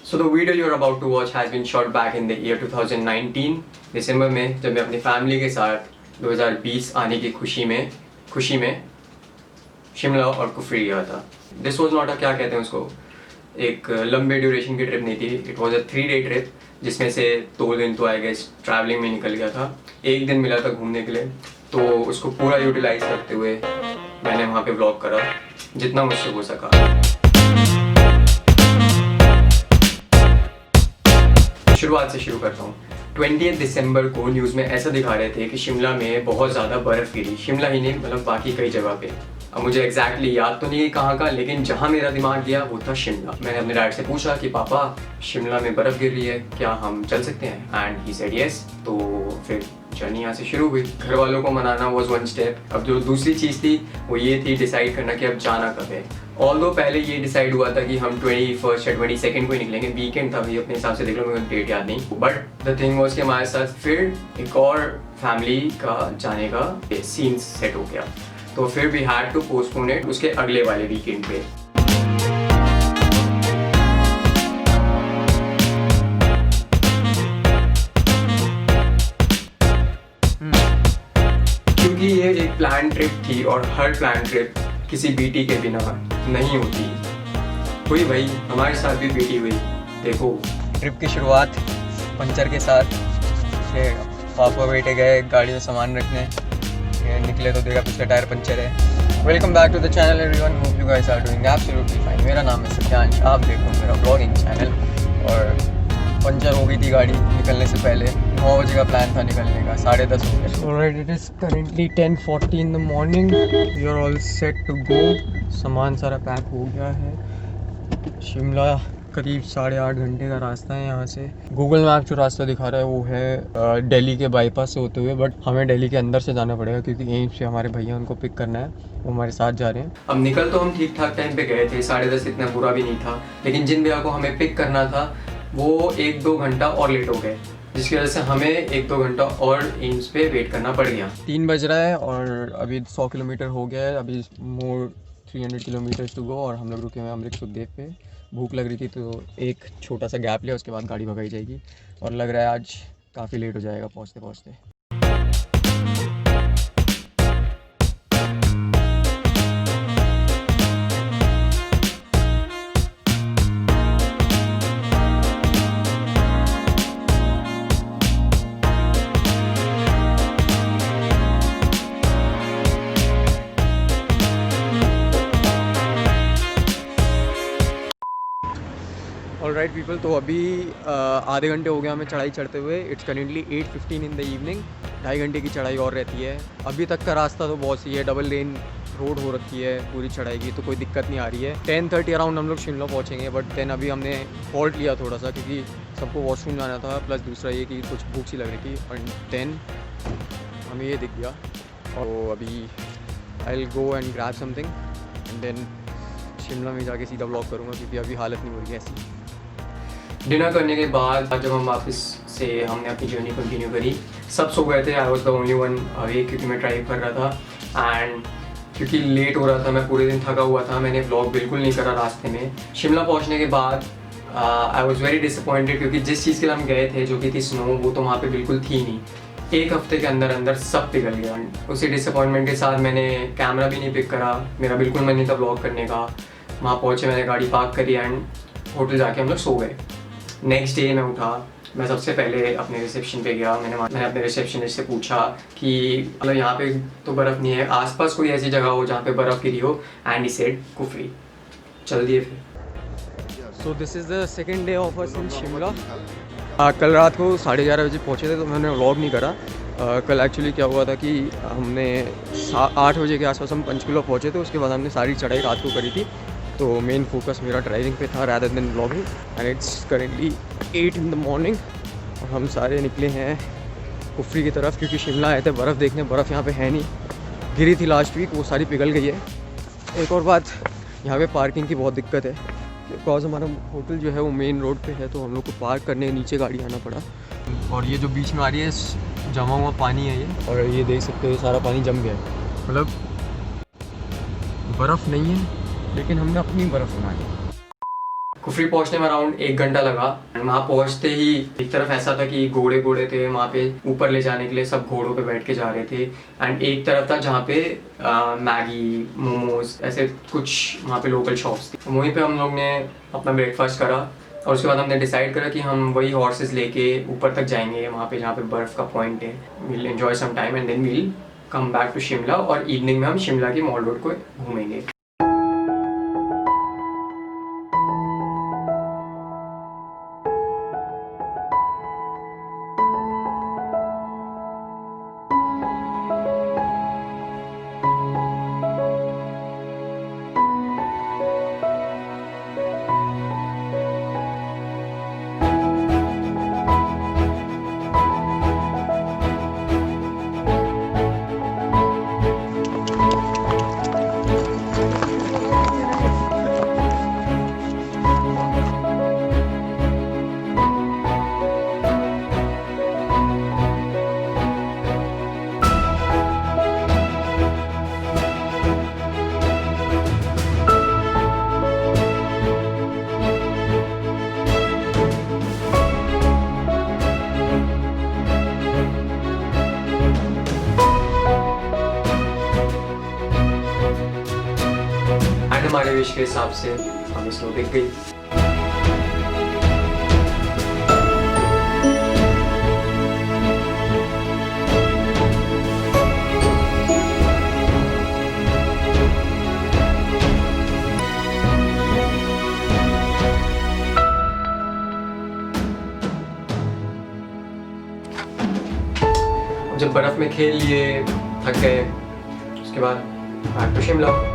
So the video you're about to watch has been shot back in the year 2019 दिसंबर में, जब मैं अपनी family के साथ 2020 आने की खुशी में शिमला और कुफरी गया था। दिस वॉज नॉट अ क्या कहते हैं उसको, एक लंबे ड्यूरेशन की ट्रिप नहीं थी। It was a 3-day trip जिसमें से 2 दिन तो आई गेस ट्रैवलिंग में निकल गया था, 1 दिन मिला था घूमने के लिए। तो उसको पूरा यूटिलाइज करते हुए मैंने वहाँ पे व्लॉग करा जितना मुझसे हो सका। शुरुआत से शुरू करता हूँ। 20 दिसंबर को न्यूज़ में ऐसा दिखा रहे थे कि शिमला में बहुत ज़्यादा बर्फ़ गिरी। शिमला ही नहीं, मतलब बाकी कई जगह पे। अब मुझे एग्जैक्टली याद तो नहीं है कहाँ का, लेकिन जहाँ मेरा दिमाग गया वो था शिमला। मैंने अपने डैड से पूछा कि पापा शिमला में बर्फ़ गिर रही है, क्या हम चल सकते हैं? And he said yes. तो फिर जर्नी यहाँ से शुरू हुई। घर वालों को मनाना वॉज 1 स्टेप। अब जो दूसरी चीज़ थी वो ये थी डिसाइड करना कि अब जाना कब है। ऑल्दो पहले ये डिसाइड हुआ था कि हम 21 या 22 को ही निकलेंगे। वीकेंड था भाई, अपने हिसाब से देख लो, मुझे डेट याद नहीं। बट द थिंग वॉज कि हमारे साथ फिर एक और फैमिली का जाने का सीन सेट हो गया, तो फिर we had to postpone it उसके अगले वाले वीकेंड पे। क्योंकि ये एक प्लान ट्रिप थी और हर प्लान ट्रिप किसी बीटी के बिना नहीं होती। हुई भाई, हमारे साथ भी बीटी हुई। देखो, ट्रिप की शुरुआत पंचर के साथ। पापा बेटे गए गाड़ी में सामान रखने, निकले तो देखा पिछला टायर पंचर है। Welcome back to the channel everyone, hope you guys are doing absolutely fine. मेरा नाम है सत्यांश, आप देख रहे हो मेरा ब्लॉगिंग चैनल। और पंचर हो गई थी गाड़ी निकलने से पहले। 9 बजे का प्लान था निकलने का, 10:30 हो गए। Alright, it is currently 10:40 in the morning. We are all set to go. सामान सारा पैक हो गया है। शिमला करीब 8.5 घंटे का रास्ता है यहाँ से। गूगल मैप जो रास्ता दिखा रहा है वो है दिल्ली के बाईपास से होते हुए, बट हमें दिल्ली के अंदर से जाना पड़ेगा क्योंकि यहीं से हमारे भैया उनको पिक करना है, वो हमारे साथ जा रहे हैं। अब निकल तो हम ठीक ठाक टाइम पे गए थे, 10:30 इतना बुरा भी नहीं था, लेकिन जिन भैया को हमें पिक करना था वो 1-2 घंटा और लेट हो गए, जिसकी वजह से हमें 1-2 घंटा और एम्स पे वेट करना पड़ गया। 3 बज रहा है और अभी 100 किलोमीटर हो गया है। अभी मोर 300 किलोमीटर टू गो और हम लोग रुके हुए हैं अमृत सुखदेव पे। भूख लग रही थी तो एक छोटा सा गैप लिया, उसके बाद गाड़ी भगाई जाएगी। और लग रहा है आज काफ़ी लेट हो जाएगा पहुँचते पहुँचते। ऑलराइट पीपल, तो अभी आधे घंटे हो गया हमें चढ़ाई चढ़ते हुए। It's currently 8:15 in the evening. 2.5 घंटे की चढ़ाई और रहती है। अभी तक का रास्ता तो बहुत सही है, डबल लेन रोड हो रखी है पूरी चढ़ाई की, तो कोई दिक्कत नहीं आ रही है। 10:30 अराउंड हम लोग शिमला पहुँचेंगे, बट देन अभी हमने फॉल्ट लिया थोड़ा सा क्योंकि सबको वॉशरूम जाना था, प्लस दूसरा ये कि कुछ भूख सी लग रही थी। और देन हमें ये दिख गया और अभी I will go and grab something and then Shimla में जाके सीधा ब्लॉग करूँगा क्योंकि अभी हालत नहीं हो रही है ऐसी। डिनर करने के बाद जब हम वापस से हमने अपनी जर्नी कंटिन्यू करी, सब सो गए थे। I was the only one awake क्योंकि मैं ड्राइव कर रहा था एंड क्योंकि लेट हो रहा था, मैं पूरे दिन थका हुआ था, मैंने व्लॉग बिल्कुल नहीं करा रास्ते में। शिमला पहुंचने के बाद आई वॉज वेरी डिसअपॉइंटेड क्योंकि जिस चीज़ के लिए हम गए थे जो कि थी स्नो, वो तो वहाँ पे बिल्कुल थी नहीं। 1 हफ्ते के अंदर अंदर सब पिघल गया। उसी डिसअपॉइंटमेंट के साथ मैंने कैमरा भी नहीं पिक करा, मेरा बिल्कुल मन नहीं था व्लॉग करने का। वहाँ पहुँचे, मैंने गाड़ी पार्क करी एंड होटल जाके हम लोग सो गए। नेक्स्ट डे मैं उठा, मैं सबसे पहले अपने रिसेप्शन पे गया। मैंने अपने रिसेप्शनिस्ट से पूछा कि मतलब यहाँ पे तो बर्फ़ नहीं है, आसपास कोई ऐसी जगह हो जहाँ पे बर्फ़ गिरी हो। And he said Kufri. चल दिए फिर। So this is the second day of us in Shimla. कल रात को 11:30 बजे पहुँचे थे, तो मैंने व्लॉग नहीं करा। कल एक्चुअली क्या हुआ था कि हमने 8 बजे के आसपास हम पंचकुला पहुँचे थे। उसके बाद हमने सारी चढ़ाई रात को करी थी, तो मेन फोकस मेरा ड्राइविंग पे था rather than vlogging. And it's currently 8 in the morning और हम सारे निकले हैं कुफरी की तरफ क्योंकि शिमला आए थे बर्फ़ देखने। बर्फ़ यहाँ पे है नहीं, गिरी थी लास्ट वीक, वो सारी पिघल गई है। एक और बात, यहाँ पे पार्किंग की बहुत दिक्कत है बिकॉज हमारा होटल जो है वो मेन रोड पे है, तो हम लोग को पार्क करने नीचे गाड़ी आना पड़ा। और ये जो बीच में आ रही है जमा हुआ पानी है ये, और ये देख सकते हो ये सारा पानी जम गया है। मतलब बर्फ़ नहीं है लेकिन हमने अपनी बर्फ़ बनाई। कुफरी पहुंचने में अराउंड 1 घंटा लगा। वहाँ पहुंचते ही एक तरफ ऐसा था कि घोड़े घोड़े थे वहाँ पे, ऊपर ले जाने के लिए सब घोड़ों पे बैठ के जा रहे थे। एंड एक तरफ था जहाँ पे मैगी, मोमोज, ऐसे कुछ वहाँ पे लोकल शॉप्स थी। वहीं पे हम लोग ने अपना ब्रेकफास्ट करा और उसके बाद हमने डिसाइड करा कि हम वही हॉर्सेस लेके ऊपर तक जाएंगे, वहाँ पे जहाँ पे बर्फ़ का पॉइंट है। Will enjoy some time and then will come back to Shimla, और इवनिंग में हम शिमला की मॉल रोड को घूमेंगे। हमारे विश के हिसाब से हमें स्नो दिख गई। जब बर्फ में खेल लिए, थक गए, उसके बाद बैक टू शिमला।